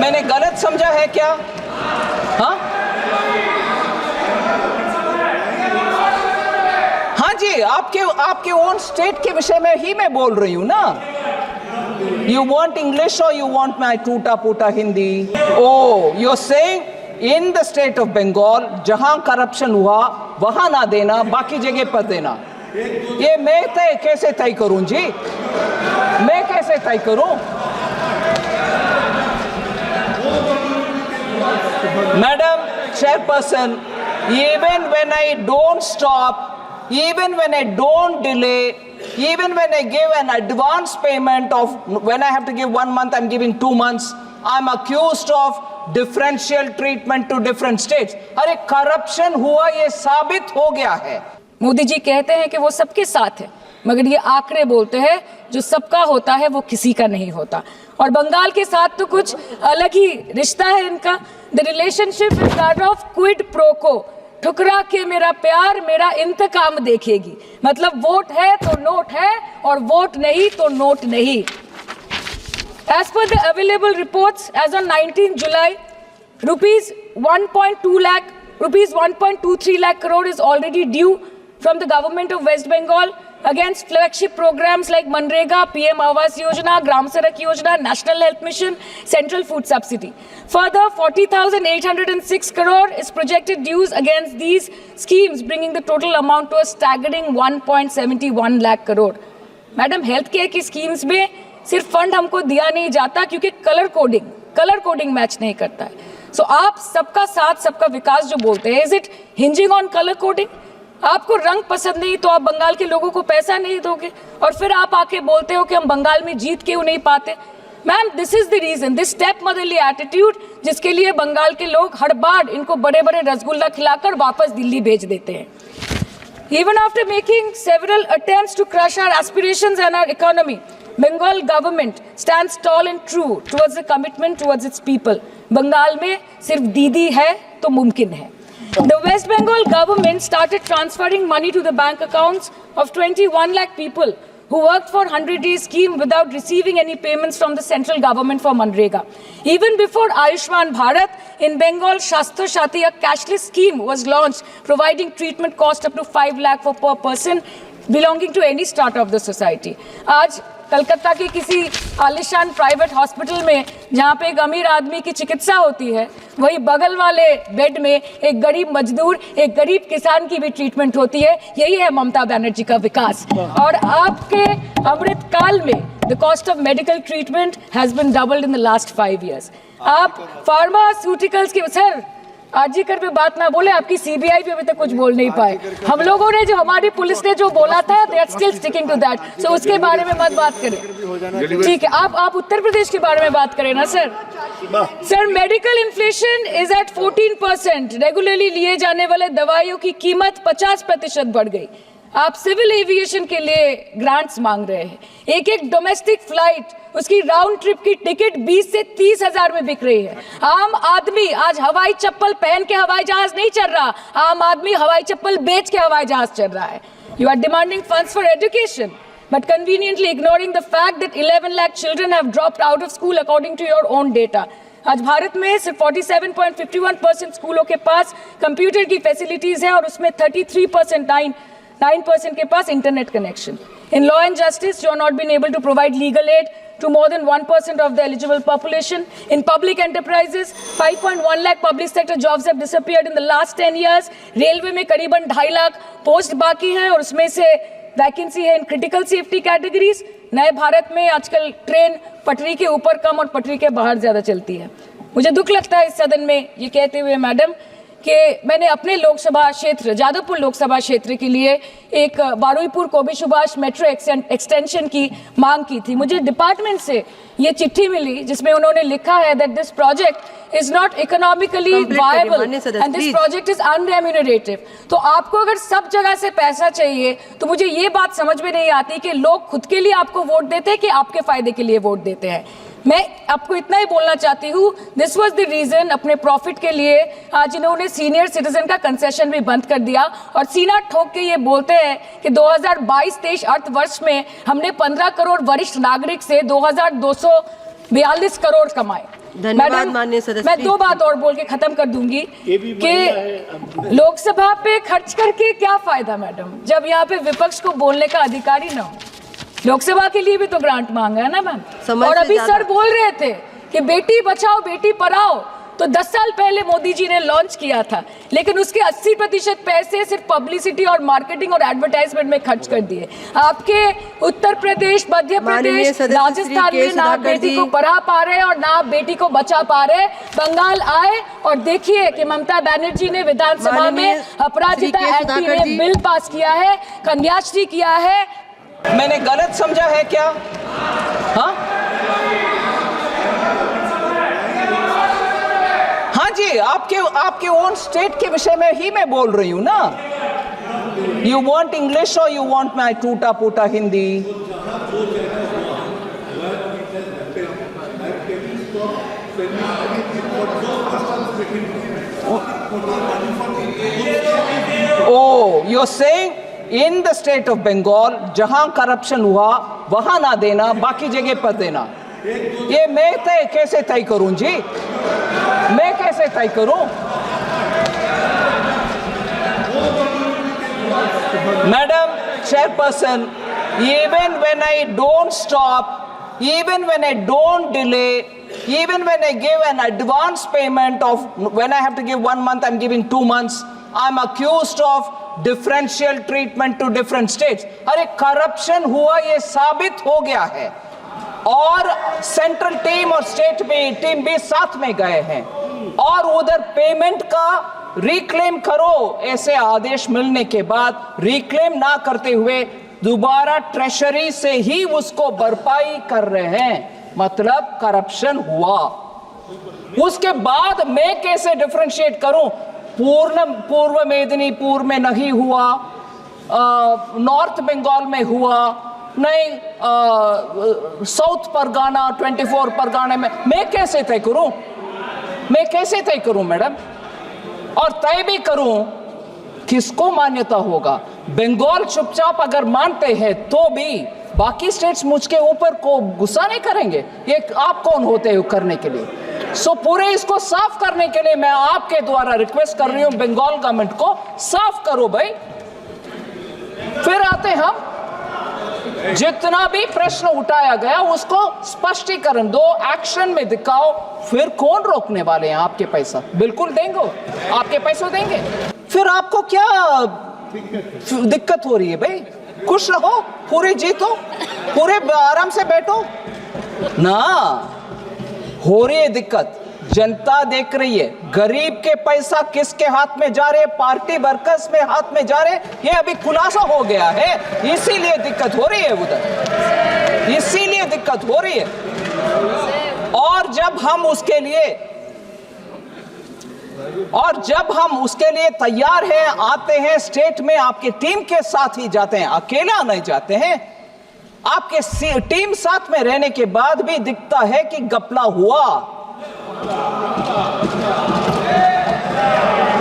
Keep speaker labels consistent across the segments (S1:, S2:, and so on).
S1: मैंने गलत समझा है क्या? हाँ हाँ जी, आपके ओन स्टेट के विषय में ही मैं बोल रही हूं ना। You want English or you want my टूटा फूटा Hindi? Oh, you're saying in the state of Bengal जहां करप्शन हुआ वहां ना देना, बाकी जगह पर देना। ये मैं कैसे तय करूं जी? मैं कैसे तय करूं? Madam Chairperson, even when I don't stop, even when I don't delay, even when I give an advance payment of, when I have to give 1 month, I'm giving 2 months, I'm accused of differential treatment to different states. अरे corruption हुआ, ये साबित हो गया है।
S2: मोदी जी कहते हैं कि वो सबके साथ है, मगर ये आंकड़े बोलते हैं जो सबका होता है वो किसी का नहीं होता। और बंगाल के साथ तो कुछ अलग ही रिश्ता है इनका। The relationship is that of quid pro को, ठुकरा के मेरा प्यार मेरा इंतकाम देखेगी। मतलब वोट है तो नोट है और वोट नहीं तो नोट नहीं। As per the available reports, as on 19 July, rupees 1.23 lakh crore is already due from the government of West Bengal against flagship programs like Manrega, PM Awas Yojana, Gram Sadak Yojana, National Health Mission, Central Food Subsidy. Further, 40,806 crore is projected dues against these schemes, bringing the total amount to a staggering 1.71 lakh crore. Madam, health care की schemes में सिर्फ fund हमको दिया नहीं जाता क्योंकि colour coding match नहीं करता है। सो आप सबका साथ सबका विकास जो बोलते हैं, is it hinging on colour coding? आपको रंग पसंद नहीं तो आप बंगाल के लोगों को पैसा नहीं दोगे और फिर आप आके बोलते हो कि हम बंगाल में जीत क्यों नहीं पाते। Ma'am, this is the reason, this step motherly attitude, जिसके लिए बंगाल के लोग हर बार इनको बड़े बड़े रसगुल्ला खिलाकर वापस दिल्ली भेज देते हैं। Even after making several attempts to crush our aspirations and our economy, Bengal government stands tall and true towards the commitment towards its people. Bengal में सिर्फ दीदी है तो मुमकिन है। The West Bengal government started transferring money to the bank accounts of 21 lakh people who worked for 100-day scheme without receiving any payments from the central government for Manrega. Even before Ayushman Bharat, in Bengal, Shastro Shati, a cashless scheme was launched, providing treatment cost up to 5 lakh for per person belonging to any strata of the society. आज कलकत्ता के किसी आलिशान private hospital में जहाँ पे एक अमीर आदमी की चिकित्सा होती है, वही बगल वाले बेड में एक गरीब मजदूर, एक गरीब किसान की भी ट्रीटमेंट होती है। यही है ममता बनर्जी का विकास। और आपके अमृत काल में the cost of medical treatment has been doubled in the last 5 years। आप फार्मास्यूटिकल्स के सर आरजी कर पे बात ना बोले, आपकी सीबीआई पे अभी तक कुछ बोल नहीं पाए। हम लोगों ने जो, हमारी पुलिस ने जो बोला था, they are still sticking to that. So उसके बारे में मत बात करें, ठीक है? आप उत्तर प्रदेश के बारे में बात करें ना sir. Sir, medical inflation is at 14%। Regularly लिए जाने वाले दवाइयों की कीमत 50% बढ़ गई। आप सिविल एविएशन के लिए ग्रांट्स मांग रहे हैं। एक डोमेस्टिक फ्लाइट, उसकी राउंड ट्रिप की टिकट 20 से 30 हजार में बिक रही है। आम आदमी आज हवाई चप्पल पहन के हवाई जहाज नहीं चल रहा, आम आदमी हवाई चप्पल बेच के हवाई जहाज चल रहा है। You are demanding funds for education but conveniently ignoring the fact that 11 lakh children have dropped out of school according to your own data. आज भारत में सिर्फ 47.51% स्कूलों के पास कंप्यूटर की फैसिलिटीज है और उसमें 9% के पास internet connection. In law and justice, you are not being able to provide legal aid to more than 1% of the eligible population. In public enterprises, 5.1 lakh public sector jobs have disappeared in the last 10 years. Railway में करीबन 2.5 lakh post बाकी हैं और उसमें से vacancy है in critical safety categories. नए भारत में आजकल ट्रेन पटरी के ऊपर कम और पटरी के बाहर ज्यादा चलती है। मुझे दुख लगता है इस सदन में ये कहते हुए मैडम कि मैंने अपने लोकसभा क्षेत्र जादवपुर लोकसभा क्षेत्र के लिए एक बारुईपुर कोबी सुभाष मेट्रो एक्सटेंशन की मांग की थी। मुझे डिपार्टमेंट से ये चिट्ठी मिली जिसमें उन्होंने लिखा है that this project is not economically viable and this project is unremunerative. तो आपको अगर सब जगह से पैसा चाहिए तो मुझे ये बात समझ में नहीं आती कि लोग खुद के लिए आपको वोट देते हैं कि आपके फायदे के लिए वोट देते हैं। मैं आपको इतना ही बोलना चाहती हूँ, दिस वाज द रीजन, अपने प्रॉफिट के लिए आज इन्होंने सीनियर सिटीजन का कंसेशन भी बंद कर दिया और सीना ठोक के ये बोलते हैं कि 2022-23 अर्थ वर्ष में हमने 15 करोड़ वरिष्ठ नागरिक से 2200 42 करोड़ कमाए।
S3: धन्यवाद
S2: मैडम,
S3: माननीय सदस्य।
S2: मैं 2 बात और बोल के खत्म कर दूंगी कि लोकसभा पे खर्च करके क्या फायदा मैडम, जब यहाँ पे विपक्ष को बोलने का अधिकार ही ना हो। लोकसभा के लिए भी तो ग्रांट मांगा है ना मैम। और अभी सर बोल रहे थे कि बेटी बचाओ बेटी पढ़ाओ, तो 10 साल पहले मोदी जी ने लॉन्च किया था, लेकिन उसके 80% पैसे सिर्फ पब्लिसिटी और मार्केटिंग और एडवर्टाइजमेंट में खर्च कर दिए। आपके उत्तर प्रदेश, मध्य प्रदेश, राजस्थान में ना बेटी को पढ़ा पा रहे और ना बेटी को बचा पा रहे। बंगाल आए और देखिए कि ममता बनर्जी ने विधानसभा में अपराजिता एक्ट में बिल पास किया है, कन्याश्री किया है।
S1: मैंने गलत समझा है क्या? हाँ हाँ जी, आपके ओन स्टेट के विषय में ही मैं बोल रही हूं ना। यू वांट इंग्लिश और यू वांट माई टूटा फूटा Hindi. Oh you saying in the state of Bengal जहां करप्शन हुआ वहां ना देना, बाकी जगह पर देना। ये मैं कैसे तय करूं जी? मैं कैसे तय करूं? Madam chairperson, even when I don't stop, even when I don't delay, even when I give an advance payment of, when I have to give 1 month, I'm giving 2 months, I'm accused of differential treatment to different states. अरे corruption हुआ ये साबित हो गया है, और central team और state में टीम भी साथ में गए हैं, और उधर पेमेंट का रिक्लेम करो, ऐसे आदेश मिलने के बाद रिक्लेम ना करते हुए दोबारा ट्रेशरी से ही उसको भरपाई कर रहे हैं, मतलब करप्शन हुआ। उसके बाद मैं कैसे डिफरेंशिएट करूं? पूर्व मेदिनीपुर में नहीं हुआ, नॉर्थ बंगाल में हुआ नहीं, साउथ परगाना 24 परगाना में, मैं कैसे तय करूं? मैं कैसे तय करूं मैडम? और तय भी करूं, किसको मान्यता होगा? बंगाल चुपचाप अगर मानते हैं तो भी बाकी स्टेट्स मुझके ऊपर को गुस्सा नहीं करेंगे। ये आप कौन होते हो करने के लिए? सो पूरे इसको साफ करने के लिए मैं आपके द्वारा रिक्वेस्ट कर रही हूं, बंगाल गवर्नमेंट को साफ करो भाई। फिर आते हम, जितना भी प्रश्न उठाया गया उसको स्पष्टीकरण दो, एक्शन में दिखाओ, फिर कौन रोकने वाले हैं? आपके पैसा बिल्कुल देंगे, आपके पैसे देंगे। फिर आपको क्या दिक्कत हो रही है भाई? खुश रहो, पूरे जीतो, पूरे आराम से बैठो ना। हो रही है दिक्कत, जनता देख रही है, गरीब के पैसा किसके हाथ में जा रहे? पार्टी वर्कर्स में हाथ में जा रहे, ये अभी खुलासा हो गया है, इसीलिए दिक्कत हो रही है उधर, इसीलिए दिक्कत हो रही है। और जब हम उसके लिए तैयार हैं, आते हैं स्टेट में, आपके टीम के साथ ही जाते हैं, अकेला नहीं जाते हैं। आपके टीम साथ में रहने के बाद भी दिखता है कि घपला हुआ,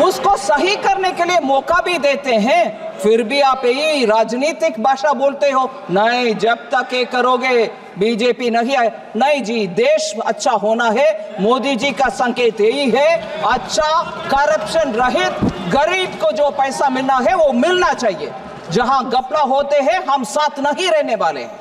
S1: उसको सही करने के लिए मौका भी देते हैं, फिर भी आप यही राजनीतिक भाषा बोलते हो, नहीं जब तक ये करोगे बीजेपी नहीं आए। नहीं जी, देश अच्छा होना है, मोदी जी का संकेत यही है, अच्छा करप्शन रहित गरीब को जो पैसा मिलना है वो मिलना चाहिए। जहां घपला होते हैं हम साथ नहीं रहने वाले हैं।